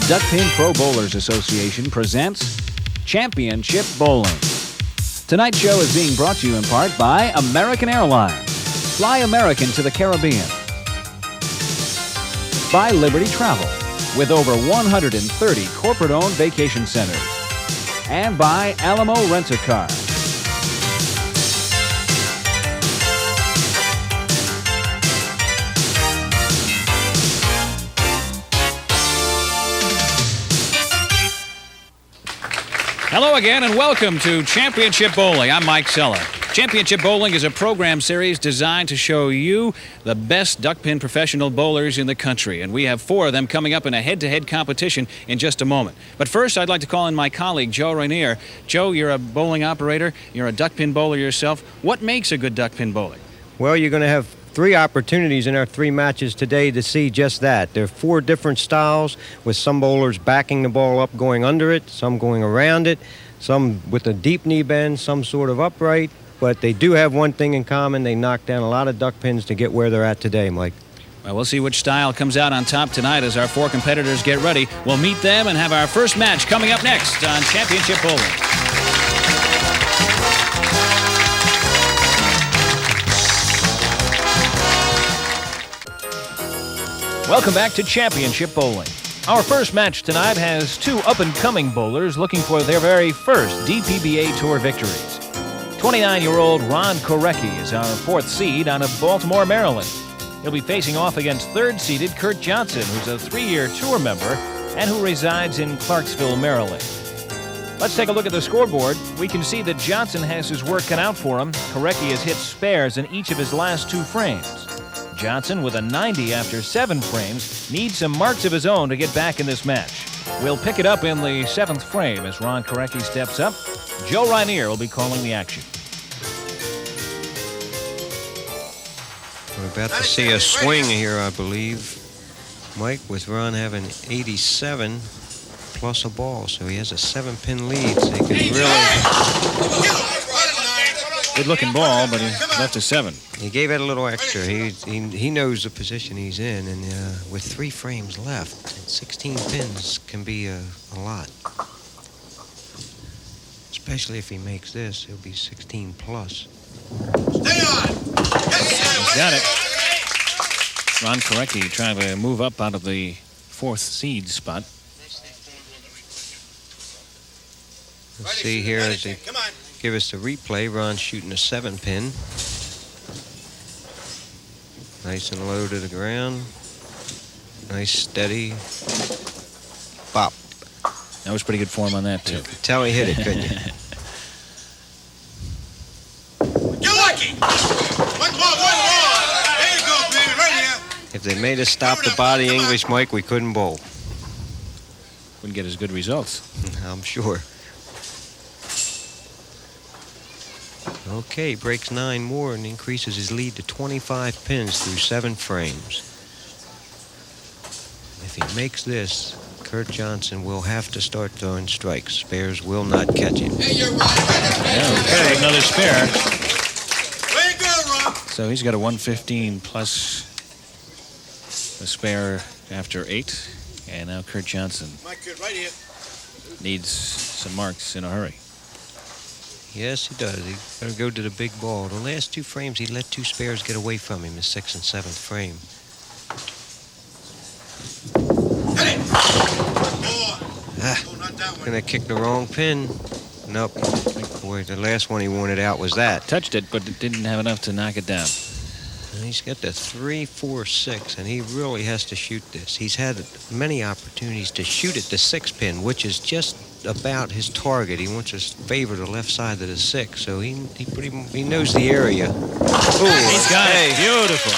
Duckpin Pro Bowlers Association presents Championship Bowling. Tonight's show is being brought to you in part by American Airlines. Fly American to the Caribbean. By Liberty Travel, with over 130 corporate-owned vacation centers. And by Alamo Rent-A-Car. Hello again and welcome to Championship Bowling. I'm Mike Sella. Championship Bowling is a program series designed to show you the best duckpin professional bowlers in the country. And we have 4 of them coming up in a head-to-head competition in just a moment. But first, I'd like to call in my colleague, Joe Rainier. Joe, you're a bowling operator. You're a duckpin bowler yourself. What makes a good duckpin bowler? Well, you're going to have 3 opportunities in our 3 matches today to see just that. There are 4 different styles, with some bowlers backing the ball up, going under it, some going around it, some with a deep knee bend, some sort of upright. But they do have one thing in common. They knock down a lot of duck pins to get where they're at today, Mike. Well, we'll see which style comes out on top tonight as our 4 competitors get ready. We'll meet them and have our first match coming up next on Championship Bowling. Welcome back to Championship Bowling. Our first match tonight has 2 up-and-coming bowlers looking for their very first DPBA Tour victories. 29-year-old Ron Korecky is our 4th seed out of Baltimore, Maryland. He'll be facing off against 3rd-seeded Kurt Johnson, who's a 3-year tour member and who resides in Clarksville, Maryland. Let's take a look at the scoreboard. We can see that Johnson has his work cut out for him. Korecky has hit spares in each of his last 2 frames. Johnson, with a 90 after 7 frames, needs some marks of his own to get back in this match. We'll pick it up in the 7th frame as Ron Korecky steps up. Joe Rainier will be calling the action. We're about to see a swing here, I believe, Mike, with Ron having 87 plus a ball, so he has a 7-pin lead, so he can really... Good-looking ball, but he left a 7. He gave it a little extra. He knows the position he's in, and with 3 frames left, 16 pins can be a lot. Especially if he makes this, he'll be 16 plus. Stay on! He's got it. Ron Korecky trying to move up out of the 4th seed spot. Let's see here as they give us the replay. Ron's shooting a 7-pin. Nice and low to the ground. Nice, steady. Bop. That was pretty good form on that, too. You could tell he hit it, couldn't you? You're lucky! One ball. There you go, baby, right here. If they made us stop the body English, Mike, we couldn't bowl. Wouldn't get as good results. I'm sure. Okay, breaks 9 more and increases his lead to 25 pins through 7 frames. If he makes this, Kurt Johnson will have to start throwing strikes. Spares will not catch him. Hey, you're right. Okay, another spare. Way to go, Ron. So he's got a 115 plus a spare after 8. And now Kurt Johnson My kid right here. needs some marks in a hurry. Yes, he does. He's got to go to the big ball. The last 2 frames, he let 2 spares get away from him, his 6th and 7th frame. Gonna kick the wrong pin. Nope. Boy, the last one he wanted out was that. Touched it, but it didn't have enough to knock it down. And he's got the 3, 4, 6, and he really has to shoot this. He's had many opportunities to shoot at the 6-pin, which is just about his target. He wants to favor the left side of the 6, so he knows the area. Ooh, he's got it. Beautiful.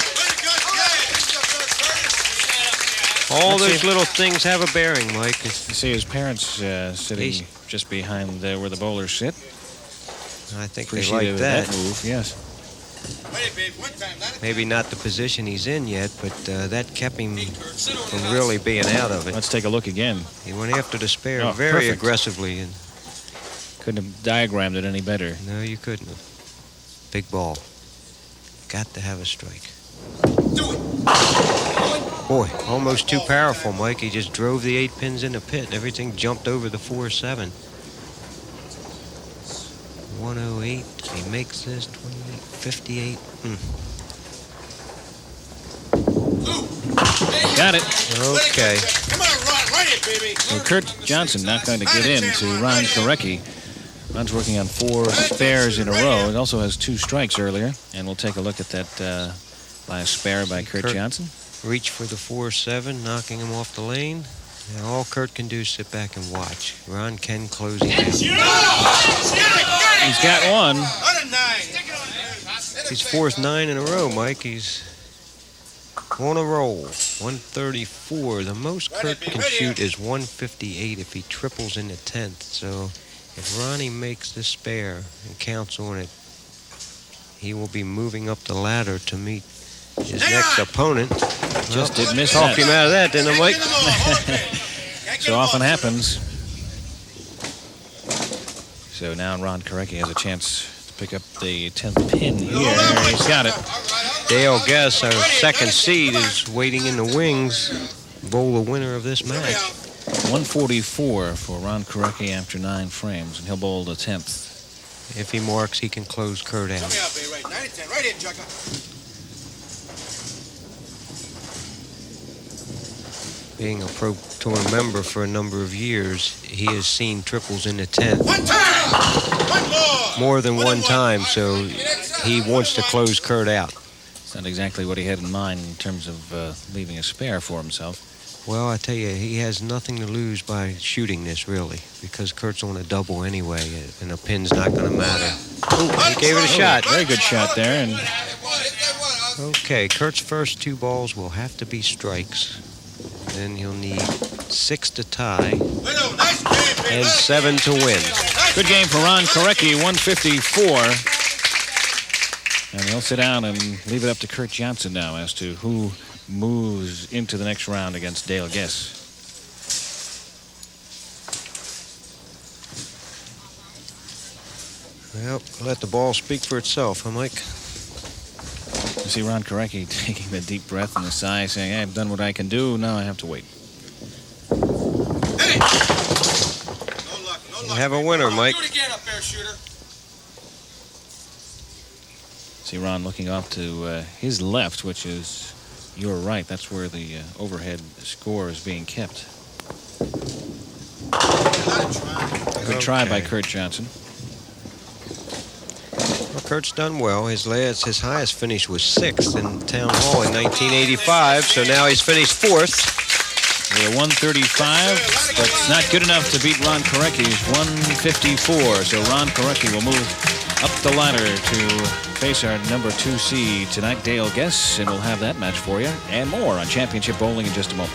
All those little things have a bearing, Mike. You see his parents sitting just behind where the bowlers sit. I think they Appreciated like that. move, yes. Maybe not the position he's in yet, but that kept him from really being out of it. Let's take a look again. He went after the spare very perfect. aggressively. And couldn't have diagrammed it any better. no, you couldn't have. Big ball. Got to have a strike. Do it. Boy, almost too powerful, Mike. He just drove the 8 pins in the pit and everything jumped over the 4-7. 108. He makes this 28, 58. Got it. Okay. Come on, Ron, right it, baby. So Kurt Johnson not going to get into Ron Korecky. Ron's working on 4 spares in a row. He also has 2 strikes earlier. And we'll take a look at that by a spare by Kurt Johnson. Reach for the 4-7, knocking him off the lane. And all Kurt can do is sit back and watch. Ron can close him down. He's got one. His 4th 9 in a row, Mike. He's on a roll. 134. The most Kurt can shoot is 158 if he triples in the 10th. So if Ronnie makes the spare and counts on it, he will be moving up the ladder to meet his next opponent. Just did miss Talk that. him out of that, didn't I, Mike? So often happens. So now Ron Korecky has a chance to pick up the 10th pin here. He's got it. Dale Guess, our 2nd seed, is waiting in the wings. Bowl the winner of this match. 144 for Ron Korecky after 9 frames, and he'll bowl the 10th. If he marks, he can close Kurt out. Come here, baby, right. 9-10, right here, Chucker. Being a Pro Tour member for a number of years, he has seen triples in the 10th. One time! One More than one time, so he wants to close Kurt out. It's not exactly what he had in mind in terms of leaving a spare for himself. Well, I tell you, he has nothing to lose by shooting this, really, because Kurt's on a double anyway, and a pin's not going to matter. Oh, he gave it a shot. Very good shot there. And Okay, Kurt's first 2 balls will have to be strikes. Then he'll need 6 to tie and 7 to win. good game for Ron Korecky, 154. And he'll sit down and leave it up to Kurt Johnson now as to who moves into the next round against Dale Guess. Well, let the ball speak for itself, huh, Mike? You see Ron Korecky taking a deep breath in the sigh, saying, hey, I've done what I can do, now I have to wait. You have a winner, Mike. Do it again up there, shooter. See Ron looking off to his left, which is your right. That's where the overhead score is being kept. Good try by Kurt Johnson. Well, Kurt's done well. His highest finish was 6th in Town Hall in 1985, so now he's finished 4th. With a 135, but it's not good enough to beat Ron Korecky's 154. So Ron Korecky will move up the ladder to face our number 2 seed tonight, Dale Guess, and we'll have that match for you and more on Championship Bowling in just a moment.